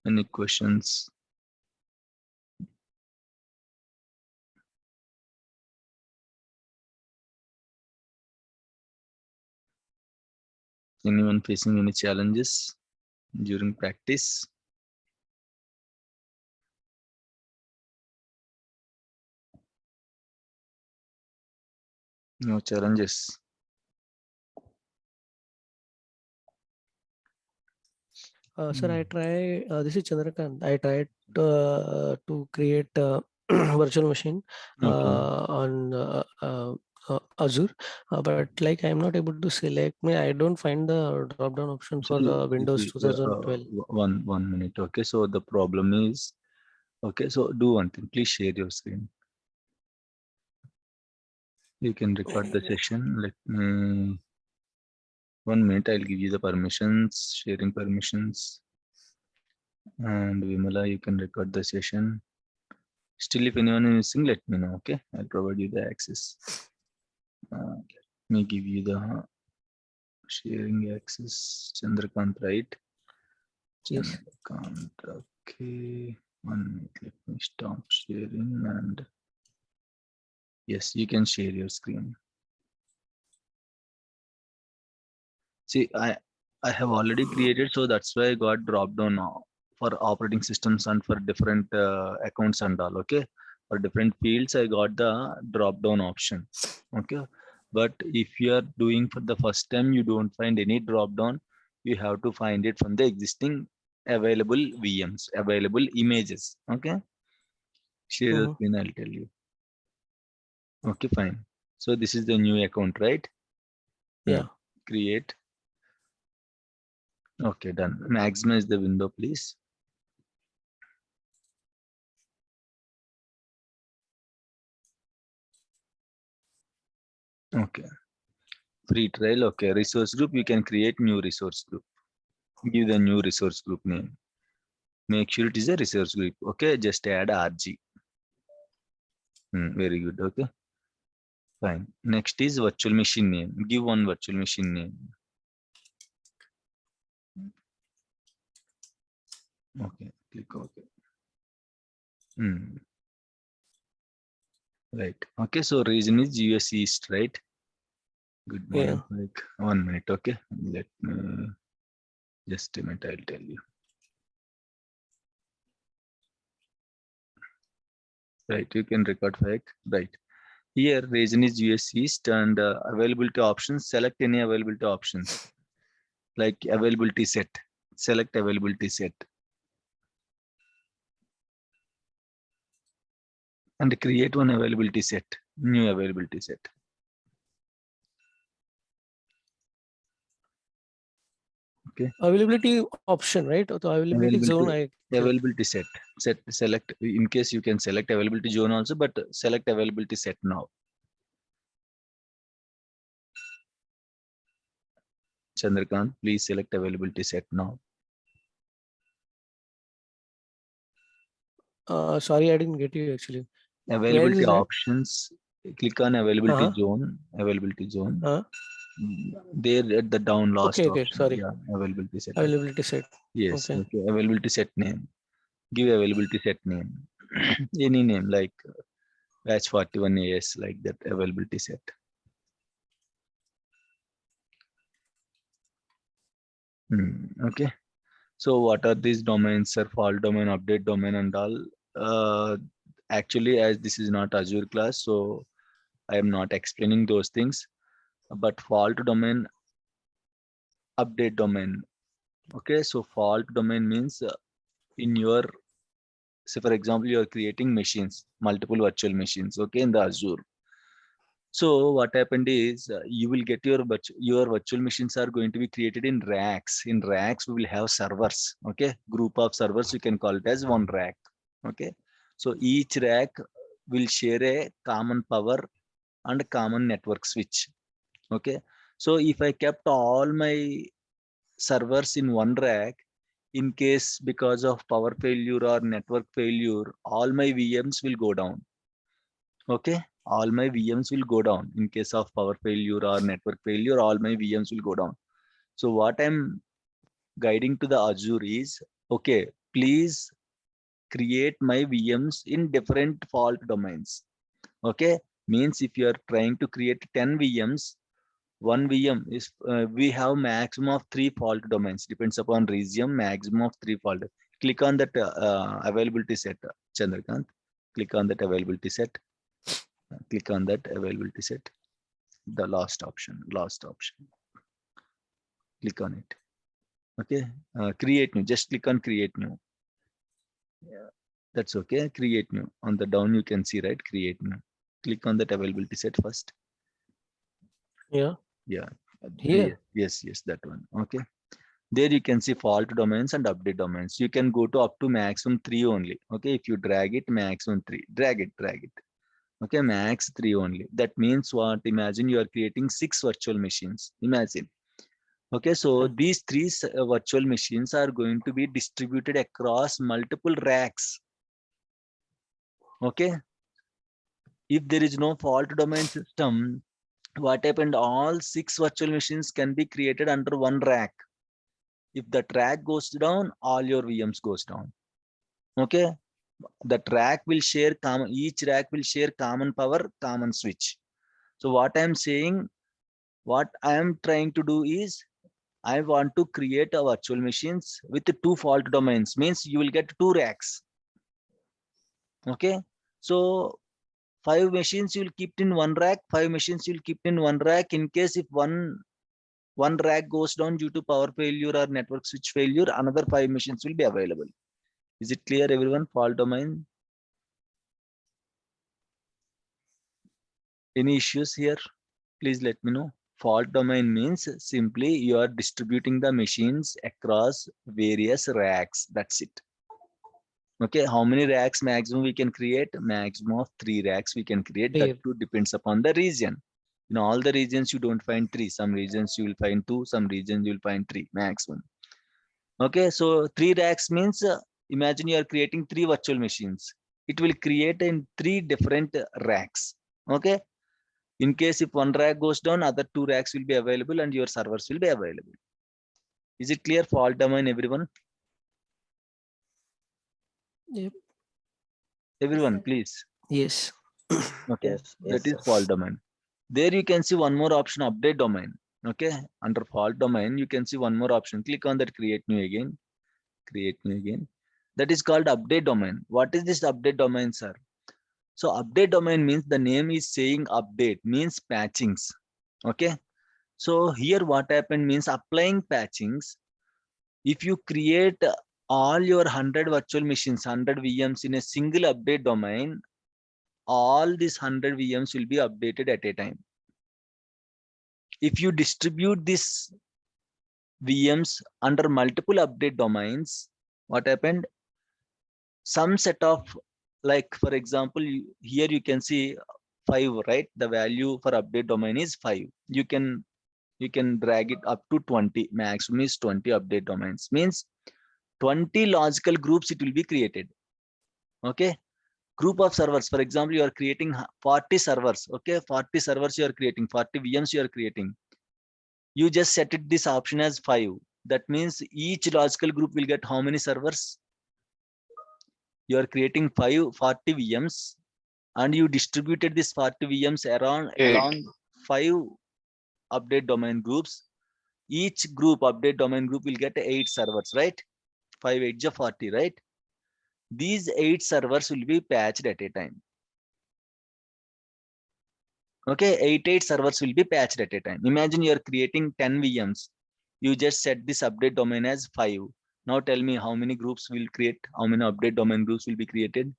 Any questions? Anyone facing any challenges during practice? No challenges. Sir, I try. This is Chandrakant. I tried to create a virtual machine Okay. on Azure, but like I'm not able to select. I don't find the drop-down option So for Windows uh, 2012. one minute. Okay. So the problem is, okay. So do one thing. Please share your screen. You can record the session. Let me 1 minute. I'll give you the permissions, sharing permissions. And Vimala, you can record the session. Still, if anyone is missing, let me know. Okay. I'll provide you the access. Let me give you the sharing access. Chandrakant, right? Yes. Chandrakant. Okay. 1 minute. Let me stop sharing and yes, you can share your screen. See, I have already created, so that's why I got drop down now for operating systems and for different accounts and all. Okay, for different fields, I got the drop down option. Okay, but if you are doing for the first time, you don't find any drop down. You have to find it from the existing available VMs, available images. Okay, share the Mhm. screen. I'll tell you. Okay, fine. So this is the new account, right? Hmm. Yeah. Create. Okay, done. Maximize the window, please. Okay. Free trial. Okay. Resource group. You can create new resource group. Give the new resource group name. Make sure it is a resource group. Okay. Just add RG. Very good. Okay. Fine. Next is virtual machine name. Give one virtual machine name. Okay. Click OK. Right. Okay. So region is US East, right? Good morning. Yeah. Like 1 minute. Okay. Let me just a minute. I'll tell you. Right. You can record fact. Right. Here region is US East and availability options. Select any availability options like availability set. Select availability set and create one availability set. New availability set. Okay. Availability option, right? So availability zone. Availability I availability set. Select in case you can select availability zone also, but select availability set now. Chandrakant, please select availability set now. Sorry, I didn't get you actually. Where Availability is that? options. Click on availability Uh-huh. zone. Availability zone. Uh-huh. There at the down last Okay. Okay. option. Sorry. Yeah, availability set. Availability set. Yes. Okay. Okay. Availability set name. Give availability set name. Any name like batch 41 AS like that availability set. Okay. So what are these domains, sir? Fault domain, update domain, and all. Actually, as this is not Azure class, so I am not explaining those things. But fault domain, update domain. Okay. So fault domain means in your, say for example, you are creating machines, multiple virtual machines. Okay, in the Azure. So what happened is you will get your virtual machines are going to be created in racks. In racks, we will have servers. Okay, group of servers. You can call it as one rack. Okay, so each rack will share a common power and common network switch. Okay, so if I kept all my servers in one rack, in case because of power failure or network failure, all my VMs will go down. Okay, all my VMs will go down in case of power failure or network failure. All my VMs will go down. So what I'm guiding to the Azure is, okay, please create my VMs in different fault domains. Okay, means if you are trying to create 10 VMs, one VM is we have maximum of 3 fault domains, depends upon region, maximum of 3 fault. Click on that availability set, Chandrakant. Click on that availability set. Click on that availability set. The last option. Click on it. Okay, create new. Just click on create new. Yeah, that's okay. Create new. On the down you can see, right? Create new. Click on that availability set first. Yeah. Yeah. Here. Yes, that one. Okay. There you can see fault domains and update domains. You can go to up to maximum 3 only. Okay, if you drag it, maximum 3. Drag it. Okay, max 3 only. That means what? Imagine you are creating 6 virtual machines. Imagine. Okay, so these 3 virtual machines are going to be distributed across multiple racks. Okay. If there is no fault domain system, what happened? All 6 virtual machines can be created under one rack. If the rack goes down, all your VMs goes down. Okay, the rack will share common, each rack will share common power, common switch. So what I'm saying, what I am trying to do is, I want to create a virtual machines with 2 fault domains, means you will get 2 racks. Okay, so 5 machines you will keep in one rack, 5 machines you will keep in one rack. In case if one rack goes down due to power failure or network switch failure, another 5 machines will be available. Is it clear, everyone? Fault domain. Any issues here? Please let me know. Fault domain means simply you are distributing the machines across various racks. That's it. Okay, how many racks maximum we can create? Maximum of 3 racks we can create. That too depends upon the region. In all the regions you don't find 3. Some regions you will find 2. Some regions you will find 3 maximum. Okay, so 3 racks means imagine you are creating 3 virtual machines. It will create in 3 different racks. Okay. In case if one rack goes down, other 2 racks will be available and your servers will be available. Is it clear? Fault domain, everyone? Yep. Everyone, please. Yes. Okay, Yes, that is fault domain. There you can see one more option, update domain. Okay, under fault domain, you can see one more option. Click on that, create new again. Create new again. That is called update domain. What is this update domain, sir? So update domain means the name is saying update, means patchings. Okay. So here what happened means applying patchings. If you create all your 100 virtual machines, 100 VMs in a single update domain, all these 100 VMs will be updated at a time. If you distribute these VMs under multiple update domains, what happened? Some set of, like for example, here you can see 5, right? The value for update domain is 5. You can drag it up to 20. Maximum is 20 update domains. Means 20 logical groups it will be created. Okay. Group of servers. For example, you are creating 40 servers. Okay. 40 servers you are creating, 40 VMs you are creating. You just set it this option as 5. That means each logical group will get how many servers? You are creating 40 VMs and you distributed this 40 VMs along 5 update domain groups. Each group, update domain group, will get 8 servers, right? 5 8 is 40, right? These 8 servers will be patched at a time. Okay, 8 servers will be patched at a time. Imagine you are creating 10 VMs. You just set this update domain as 5. Now tell me how many groups will create, how many update domain groups will be created?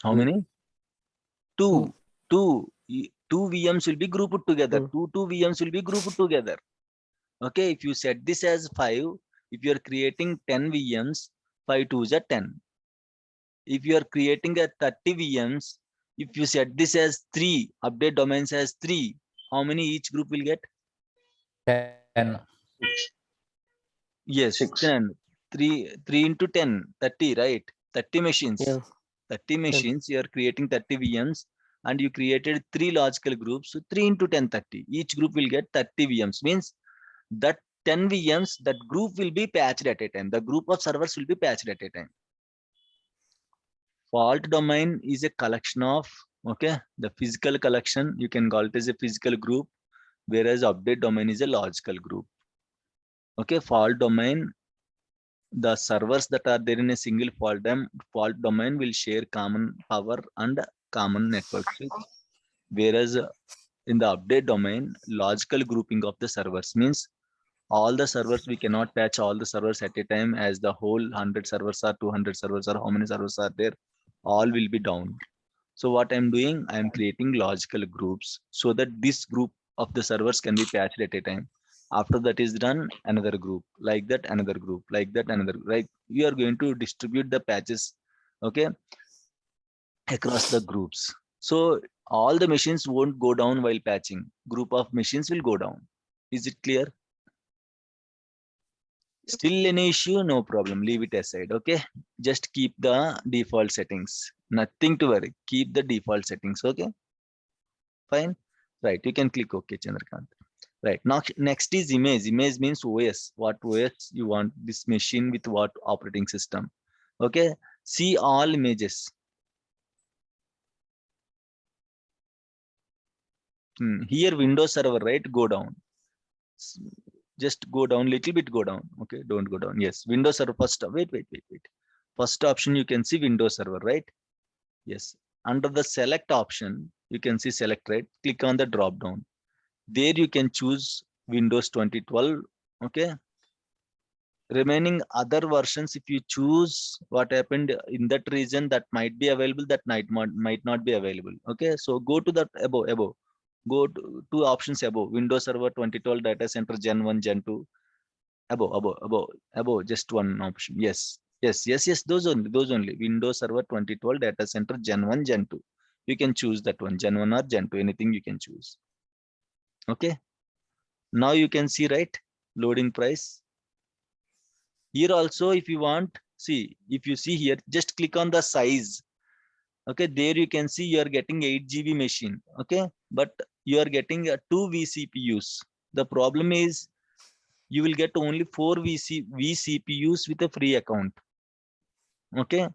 How many? 2. 2 VMs will be grouped together. 2 VMs will be grouped together. Okay, if you set this as 5, if you are creating 10 VMs, 5 2s are 10. If you are creating a 30 VMs, if you set this as 3, update domains as 3, how many each group will get? 10. Yes, 10. 3 into 10, 30, right? 30 machines. Yeah. 30 machines, you are creating 30 VMs and you created 3 logical groups. So 3 into 10, 30. Each group will get 30 VMs. Means that 10 VMs, that group will be patched at a time. The group of servers will be patched at a time. Fault domain is a collection of, okay, the physical collection, you can call it as a physical group, whereas update domain is a logical group. Okay, fault domain, the servers that are there in a single fault domain will share common power and common network switch, whereas in the update domain, logical grouping of the servers means all the servers, we cannot patch all the servers at a time, as the whole 100 servers or 200 servers or how many servers are there, all will be down. So what I'm doing, I'm creating logical groups so that this group of the servers can be patched at a time. After that is done, another group, like that, another group, like that, another, right? You are going to distribute the patches, okay, across the groups. So all the machines won't go down while patching. Group of machines will go down. Is it clear? Still any issue? No problem. Leave it aside. Okay. Just keep the default settings. Nothing to worry. Keep the default settings. Okay. Fine. Right. You can click OK, Chandrakant. Right. Now, next is image. Image means OS. What OS you want this machine with what operating system. Okay. See all images. Here Windows Server, right? Go down. Just go down little bit, go down. Okay, don't go down. Yes, Windows Server first. Wait. First option you can see Windows Server, right? Yes. Under the select option, you can see select, right? Click on the drop down. There you can choose Windows 2012. Okay. Remaining other versions, if you choose what happened in that region, that might be available, that might not be available. Okay, so go to that above. Go to two options above, Windows Server 2012 Data Center Gen 1, Gen 2. Above, just one option. Yes. Those only. Windows Server 2012 Data Center Gen 1, Gen 2. You can choose that one, Gen 1 or Gen 2, anything you can choose. Okay. Now you can see, right? Loading price. Here also, if you want, see, if you see here, just click on the size. Okay, there you can see you are getting 8 GB machine. Okay, but you are getting 2 vCPUs. The problem is you will get only 4 vCPUs with a free account. Okay,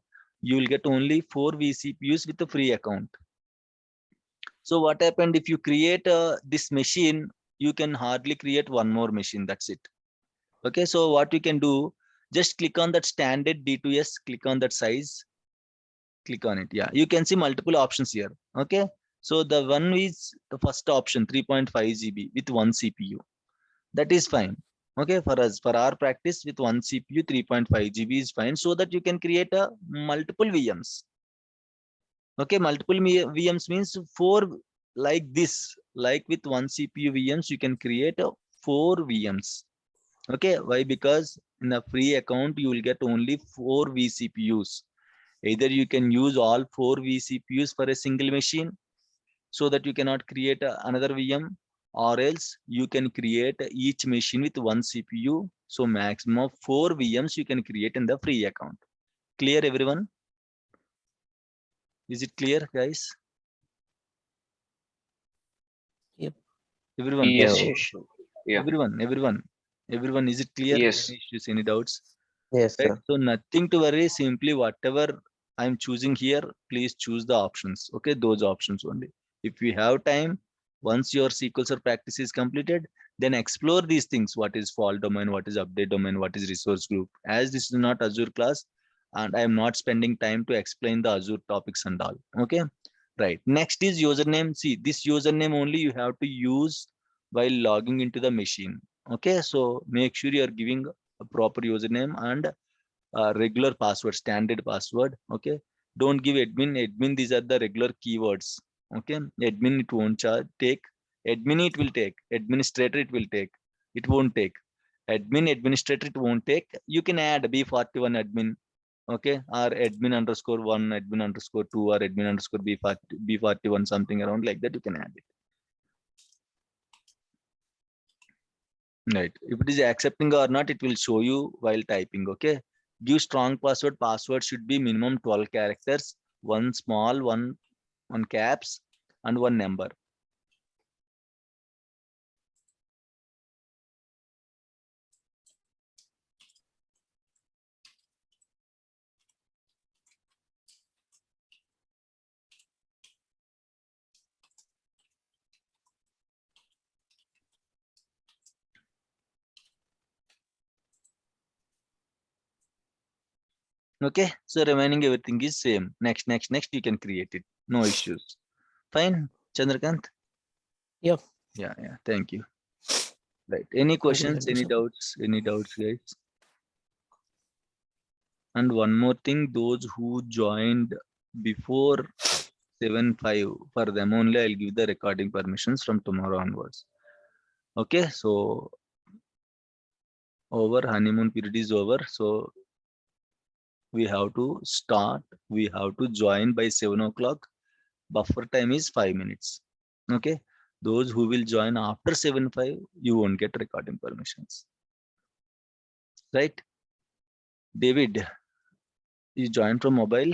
you will get only 4 vCPUs with a free account. So what happened if you create this machine, you can hardly create one more machine. That's it. Okay, so what you can do, just click on that standard D2S, click on that size, click on it. Yeah, you can see multiple options here. Okay, so the one is the first option, 3.5 GB with one CPU. That is fine. Okay, for us, for our practice, with one CPU, 3.5 GB is fine, so that you can create a multiple VMs. Okay, multiple VMs means 4 like this, like with one CPU VMs, you can create 4 VMs. Okay, why? Because in a free account, you will get only 4 vCPUs. Either you can use all 4 vCPUs for a single machine, so that you cannot create another VM, or else you can create each machine with one CPU. So maximum of 4 VMs you can create in the free account. Clear, everyone? Is it clear, guys? Yep. Everyone? Yes, Yeah. Shisham. Yeah. Everyone, is it clear? Yes. Any issues, any doubts? Yes, Right? sir. So nothing to worry, simply whatever I'm choosing here, please choose the options. Okay, those options only. If you have time, once your SQL Server practice is completed, then explore these things. What is fault domain? What is update domain? What is resource group? As this is not Azure class, and I am not spending time to explain the Azure topics and all. Okay, right. Next is username. See, this username only you have to use while logging into the machine. Okay, so make sure you are giving a proper username and regular password, standard password. Okay, don't give admin. These are the regular keywords. Okay, admin it won't take. Admin it will take. Administrator it will take. It won't take. Admin, administrator it won't take. You can add B41 admin. Okay, or admin underscore 1, admin underscore 2, or admin underscore B41, something around like that. You can add it. Right. If it is accepting or not, it will show you while typing. Okay. Give strong password. Password should be minimum 12 characters, one small, one caps, and one number. Okay, so remaining everything is same. Next, you can create it. No issues. Fine, Chandrakant? Yeah. Yeah, thank you. Right, any questions, Thank you any so much. doubts, guys? And one more thing, those who joined before 7:05, for them only I'll give the recording permissions from tomorrow onwards. Okay, so honeymoon period is over, so we have to start, we have to join by 7 o'clock. Buffer time is 5 minutes. Okay, those who will join after 7:05, you won't get recording permissions. Right? David, you joined from mobile?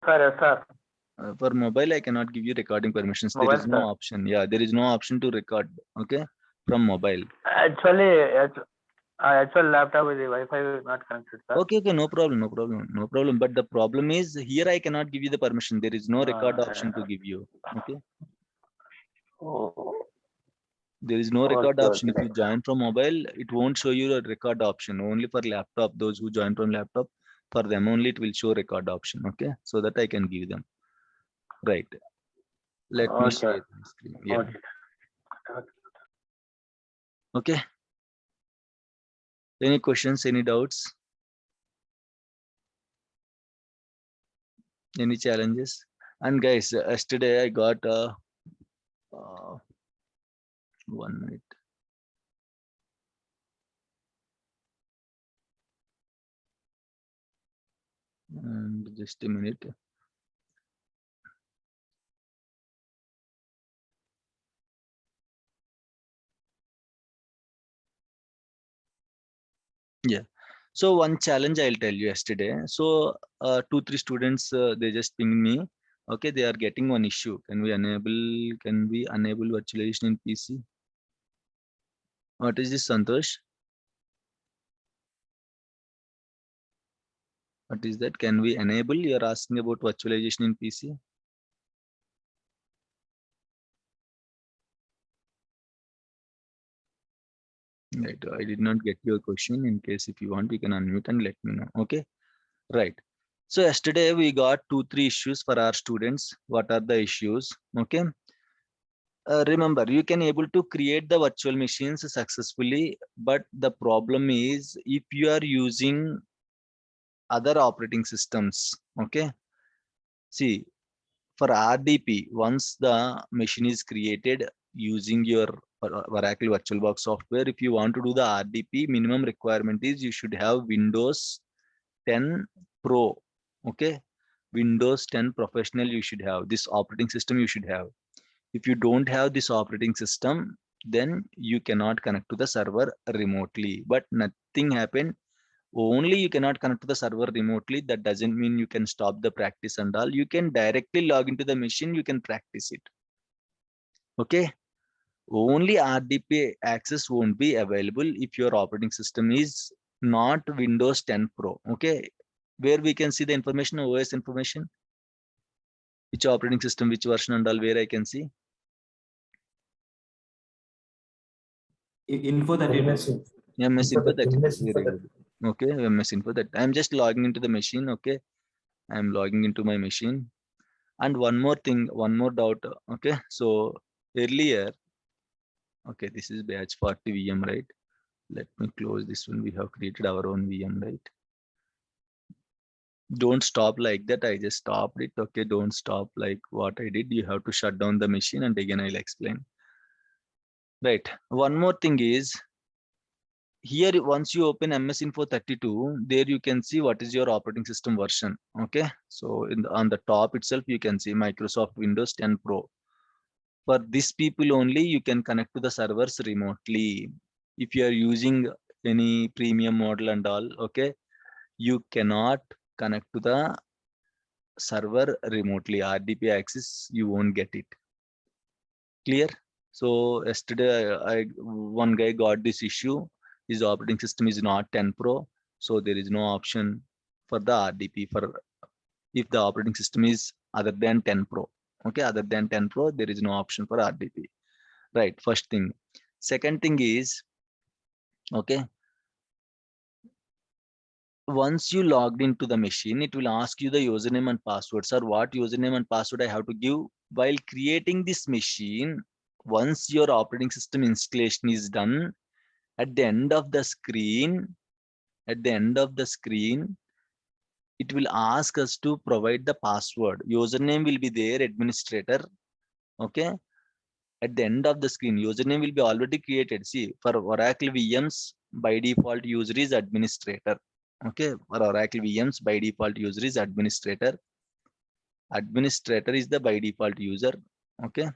Sir, yes, sir. For mobile, I cannot give you recording permissions. There Mobile, is no sir. option. Yeah, there is no option to record. Okay, from mobile. Actual laptop with the Wi-Fi is not connected, sir. Okay, no problem. But the problem is here I cannot give you the permission. There is no record option to give you. Okay. Oh, There is no record okay, option. If okay. you join from mobile, it won't show you a record option. Only for laptop, those who join from laptop, for them only it will show record option. Okay, so that I can give them. Right. Let me Okay. share my screen. Yeah. Okay. Okay. Any questions? Any doubts? Any challenges? And guys, yesterday I got 1 minute. And just a minute. Yeah. So one challenge I'll tell you yesterday. So 2-3 students they just pinged me. Okay, they are getting one issue. Can we enable virtualization in PC? What is this, Santosh? What is that? Can we enable? You're asking about virtualization in PC. Right. I did not get your question. In case if you want, you can unmute and let me know. Okay. Right. So yesterday we got 2-3 issues for our students. What are the issues? Okay. Remember, you can able to create the virtual machines successfully, but the problem is if you are using other operating systems. Okay. See, for RDP, once the machine is created using your Oracle VirtualBox software, if you want to do the RDP, minimum requirement is you should have Windows 10 Pro. Okay, Windows 10 Professional you should have. This operating system you should have. If you don't have this operating system, then you cannot connect to the server remotely. But nothing happened. Only you cannot connect to the server remotely. That doesn't mean you can stop the practice and all. You can directly log into the machine. You can practice it. Okay. Only RDP access won't be available if your operating system is not Windows 10 Pro. Okay. Where we can see the information, OS information, which operating system, which version and all, where I can see. Info that MS Info that very good. Okay, MS Info that I'm just logging into the machine. Okay, I'm logging into my machine. And one more thing, one more doubt. Okay, so earlier, okay, this is batch 40 VM, right? Let me close this one. We have created our own VM, right? Don't stop like that. I just stopped it. Okay, don't stop like what I did. You have to shut down the machine and again I'll explain. Right. One more thing is, here once you open MS Info 32, there you can see what is your operating system version. Okay, so on the top itself you can see Microsoft Windows 10 Pro. For these people only you can connect to the servers remotely. If you are using any premium model and all, okay, you cannot connect to the server remotely. RDP access you won't get it. Clear? So yesterday one guy got this issue. His operating system is not 10 Pro, so there is no option for the RDP for if the operating system is other than 10 Pro. Okay, other than 10 Pro, there is no option for RDP. Right, first thing. Second thing is, okay, once you logged into the machine, it will ask you the username and password. Sir, what username and password I have to give while creating this machine? Once your operating system installation is done, at the end of the screen, it will ask us to provide the password. Username will be there, administrator. Okay. At the end of the screen, username will be already created. See, for Oracle VMs, by default user is administrator. Okay, for Oracle VMs, by default user is administrator. Administrator is the by default user. Okay,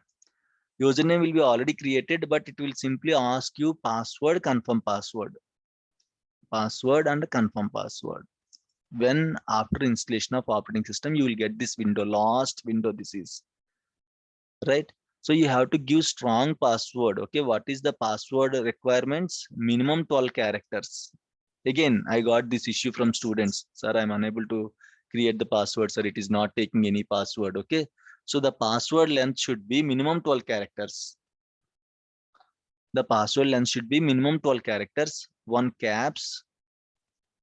username will be already created, but it will simply ask you password, confirm password, and confirm password. When after installation of operating system, you will get this window, last window this is, right? So you have to give strong password. Okay, what is the password requirements? Minimum 12 characters. Again, I got this issue from students. Sir, I'm unable to create the password, sir. It is not taking any password. Okay, so the password length should be minimum 12 characters. The password length should be minimum 12 characters, 1 caps,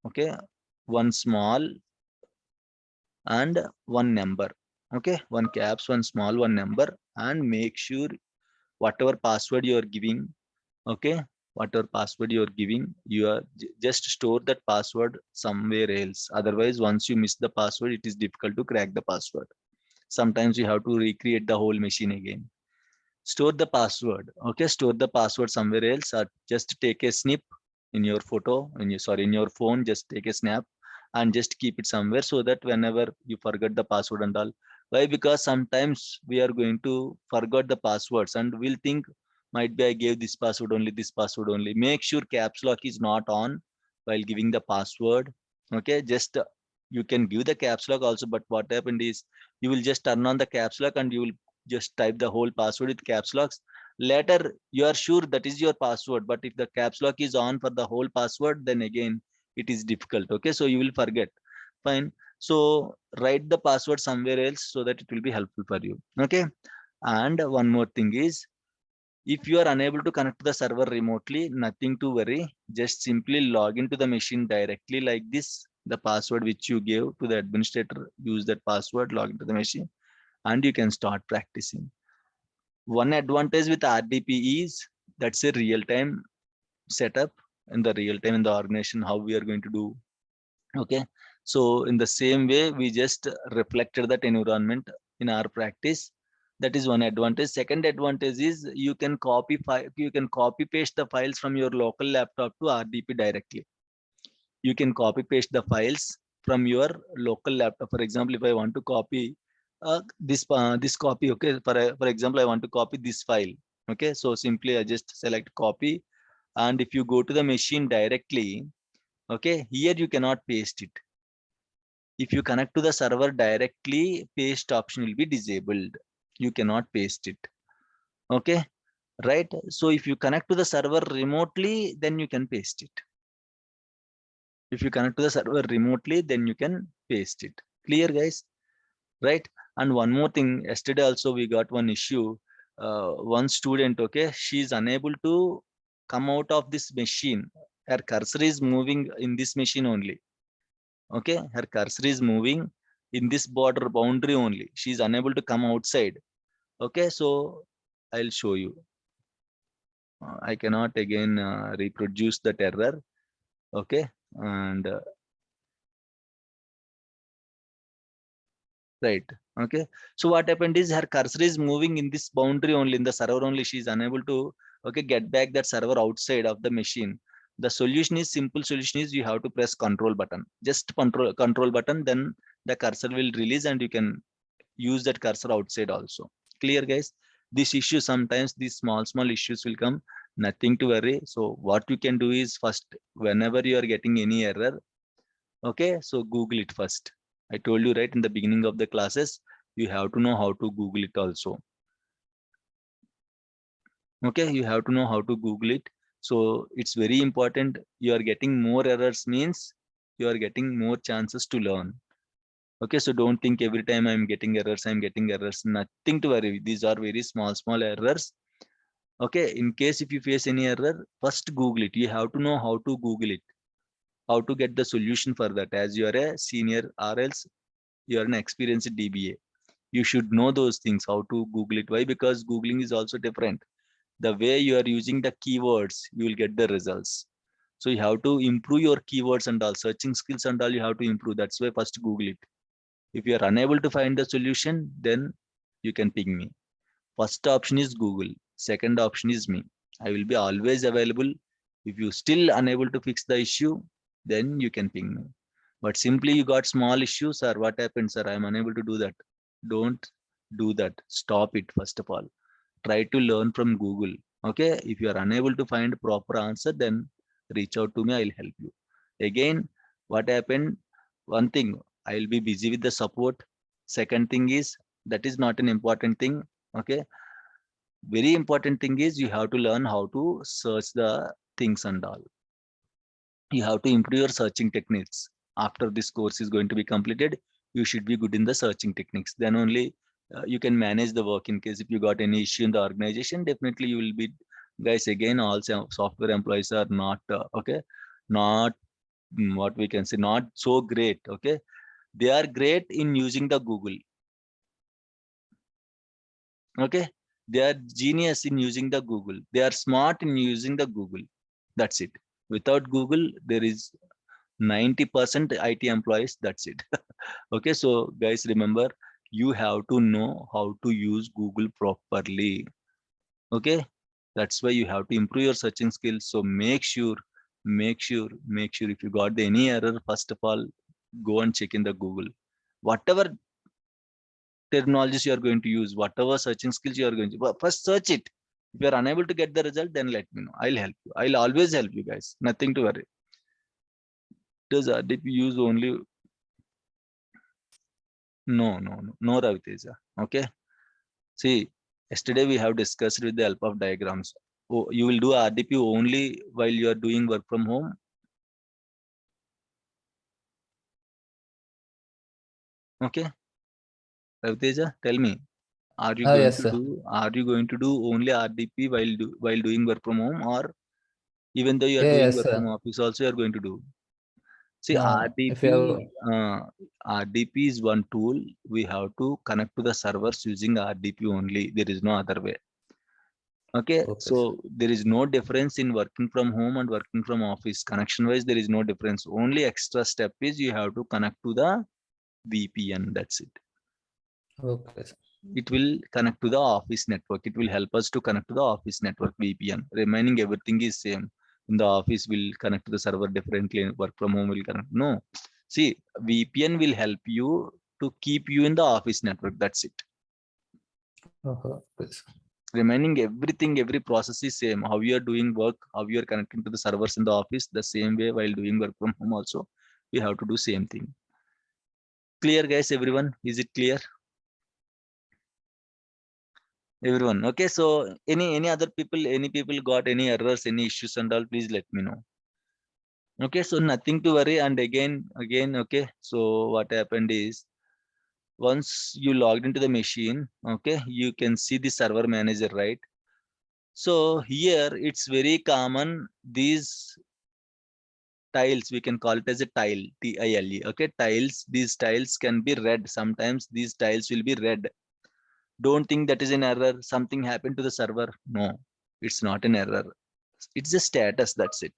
okay, 1 small, and 1 number. Okay, 1 caps, 1 small, 1 number, and make sure whatever password you are giving, okay, whatever password you are giving, you are just store that password somewhere else. Otherwise, once you miss the password, it is difficult to crack the password. Sometimes you have to recreate the whole machine again. Store the password. Okay, store the password somewhere else, or just take a snip in your photo, in your phone, just take a snap and just keep it somewhere, so that whenever you forget the password and all. Why? Because sometimes we are going to forget the passwords and we'll think might be I gave this password only, this password only. Make sure caps lock is not on while giving the password. Okay, just you can give the caps lock also, but what happened is you will just turn on the caps lock and you will just type the whole password with caps locks. Later you are sure that is your password, but if the caps lock is on for the whole password, then again it is difficult. Okay, so you will forget. Fine, so write the password somewhere else so that it will be helpful for you. Okay, and one more thing is, if you are unable to connect to the server remotely, nothing to worry, just simply log into the machine directly like this. The password which you gave to the administrator, use that password, log into the machine, and you can start practicing. One advantage with RDP is that's a real-time setup in the real time in the organization, how we are going to do. Okay, so in the same way, we just reflected that environment in our practice. That is one advantage. Second advantage is you can copy paste the files from your local laptop to RDP directly. You can copy paste the files from your local laptop. For example, if I want to copy this copy, okay, for example, I want to copy this file. Okay, so simply I just select copy, and if you go to the machine directly, okay, here you cannot paste it. If you connect to the server directly, paste option will be disabled. You cannot paste it. Okay, right? So if you connect to the server remotely, then you can paste it. If you connect to the server remotely, then you can paste it. Clear, guys? Right? And one more thing, yesterday also we got one issue. One student, okay, she is unable to come out of this machine. Her cursor is moving in this machine only. Okay, her cursor is moving in this border boundary only. She is unable to come outside. Okay, so I'll show you. I cannot again reproduce that error. Okay, and right. Okay, so what happened is her cursor is moving in this boundary only, in the server only. She is unable to get back that server outside of the machine. The solution is simple. Solution is you have to press control button. Just control button, then the cursor will release and you can use that cursor outside also. Clear, guys? This issue, sometimes these small issues will come. Nothing to worry. So what you can do is, first, whenever you are getting any error, okay, so Google it first. I told you right in the beginning of the classes, you have to know how to Google it also. Okay, you have to know how to Google it. So it's very important. You are getting more errors means you are getting more chances to learn. Okay, so don't think every time I'm getting errors. Nothing to worry. These are very small errors. Okay, in case if you face any error, first Google it. You have to know how to Google it. how to get the solution for that. As you are a senior or else you are an experienced DBA, you should know those things, how to Google it. Why? Because Googling is also different. The way you are using the keywords, you will get the results. So you have to improve your keywords and all, searching skills and all, you have to improve. That's why first Google it. If you are unable to find the solution, then you can ping me. First option is Google. Second option is me. I will be always available. If you still unable to fix the issue, then you can ping me. But simply you got small issues, sir, what happened, sir? I am unable to do that. Don't do that. Stop it, first of all. Try to learn from Google. Okay, if you are unable to find proper answer, then reach out to me, I'll help you. Again, what happened? One thing, I'll be busy with the support. Second thing is, that is not an important thing. Okay, very important thing is you have to learn how to search the things and all. You have to improve your searching techniques. After this course is going to be completed, you should be good in the searching techniques. Then only you can manage the work. In case if you got any issue in the organization, definitely you will be, guys, again, all software employees are not okay, not what we can say, not so great. Okay, they are great in using the Google. Okay, they are genius in using the Google. They are smart in using the Google. That's it. Without Google, there is 90% IT employees. That's it. Okay, so guys, remember, you have to know how to use Google properly. Okay, that's why you have to improve your searching skills. So make sure if you got any error, first of all, go and check in the Google. Whatever terminologies you are going to use, whatever searching skills you are going to, first search it. If you are unable to get the result, then let me know. I'll help you. I'll always help you, guys. Nothing to worry. Does RDP use only? No, Raviteja. Okay. See, yesterday we have discussed with the help of diagrams. Oh, you will do RDP only while you are doing work from home. Okay. Raviteja, tell me, are you going Yes, to sir. do? Are you going to do only RDP while doing work from home, or even though you are doing Yes, work from sir. office, also you are going to do? See, No, if you have, RDP is one tool. We have to connect to the servers using RDP only. There is no other way. Okay, okay, sir. so there is no difference in working from home and working from office. Connection wise, there is no difference. Only extra step is you have to connect to the VPN. That's it. Okay, sir. It will connect to the office network. It will help us to connect to the office network VPN. Remaining everything is same. In the office will connect to the server differently. Work from home will connect. No, see, VPN will help you to keep you in the office network. That's it. Okay, sir. Remaining everything, every process is same. How you are doing work, how you are connecting to the servers in the office, the same way while doing work from home also, we have to do same thing. Clear, guys? Everyone, is it clear? Everyone, okay. So any other people, any people got any errors, any issues and all, please let me know. Okay, so nothing to worry. And again, okay. So what happened is, once you logged into the machine, okay, you can see the server manager, right? So here it's very common, these tiles, we can call it as a tile, TILE. Okay, tiles, these tiles can be red. Sometimes these tiles will be red. Don't think that is an error. Something happened to the server. No, it's not an error. It's a status. That's it.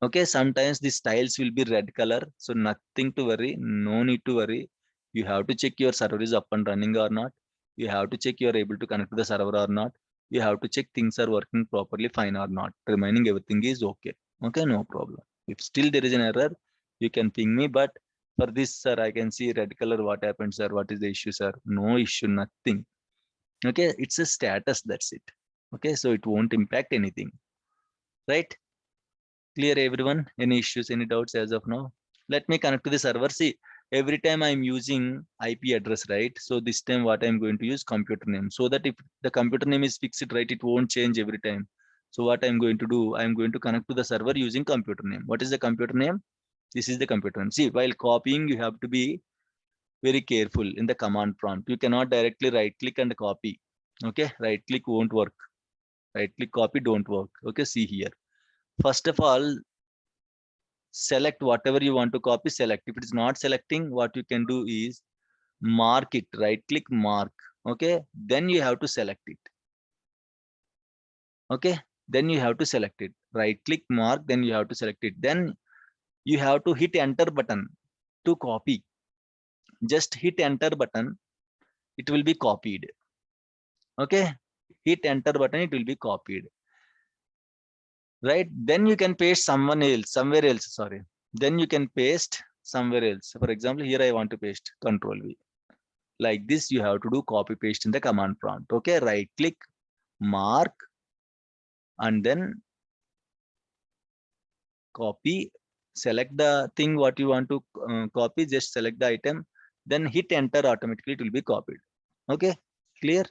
Okay, sometimes these tiles will be red color. So nothing to worry. No need to worry. You have to check your server is up and running or not. You have to check you are able to connect to the server or not. You have to check things are working properly, fine or not. Remaining everything is okay. Okay, no problem. If still there is an error, you can ping me. But for this, sir, I can see red color. What happened, sir? What is the issue, sir? No issue, nothing. Okay, it's a status. That's it. Okay, so it won't impact anything. Right? Clear, everyone? Any issues, any doubts as of now? Let me connect to the server. See, every time I'm using IP address, right? So this time what I'm going to use computer name, so that if the computer name is fixed, right, it won't change every time. So what I'm going to do, I'm going to connect to the server using computer name. What is the computer name? This is the computer name. See, while copying, you have to be very careful in the command prompt. You cannot directly right click and copy. Okay, right click won't work. Right click copy don't work. Okay, see here. First of all, select whatever you want to copy, select. If it is not selecting, what you can do is mark it, right click, mark. Okay, then you have to select it. Okay, then you have to select it, right click, mark, then you have to select it. Then you have to hit enter button to copy. Just hit enter button, it will be copied. Okay, hit enter button, it will be copied. Right, then you can paste somewhere else, sorry. Then you can paste somewhere else. For example, here I want to paste, Control V. Like this, you have to do copy paste in the command prompt. Okay, right click, mark, and then copy, select the thing what you want to copy, just select the item, then hit enter, automatically it will be copied. Okay, clear,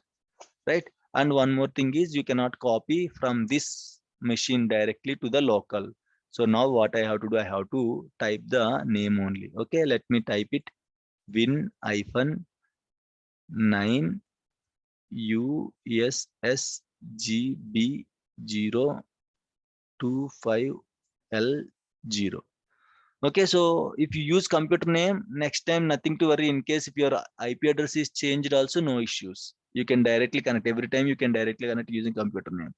right? And one more thing is, you cannot copy from this machine directly to the local. So now what I have to do, I have to type the name only. Okay, let me type it, win-9 USSGB025L0. Okay, so if you use computer name, next time nothing to worry. In case if your IP address is changed also, no issues. You can directly connect. Every time you can directly connect using computer name.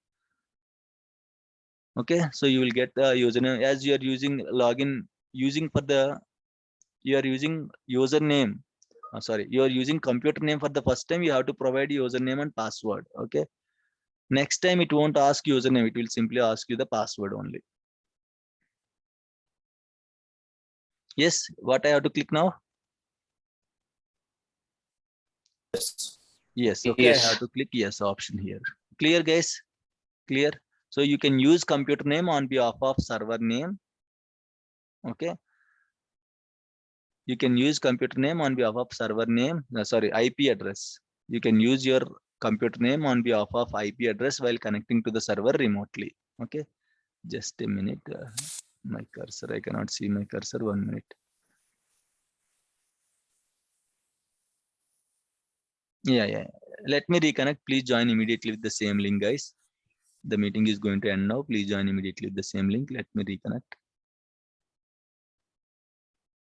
Okay, so you will get the username as you are using login, using for the, you are using username. Sorry, you are using computer name for the first time, you have to provide username and password. Okay, next time it won't ask username, it will simply ask you the password only. Yes, what I have to click now? Yes, okay, I have to click yes option here. Clear, guys? Clear? So you can use computer name on behalf of server name. Okay, you can use computer name on behalf of server name, sorry, IP address. You can use your computer name on behalf of IP address while connecting to the server remotely. Okay, just a minute. My cursor, I cannot see my cursor. 1 minute. Yeah. Let me reconnect. Please join immediately with the same link, guys. The meeting is going to end now. Please join immediately with the same link. Let me reconnect.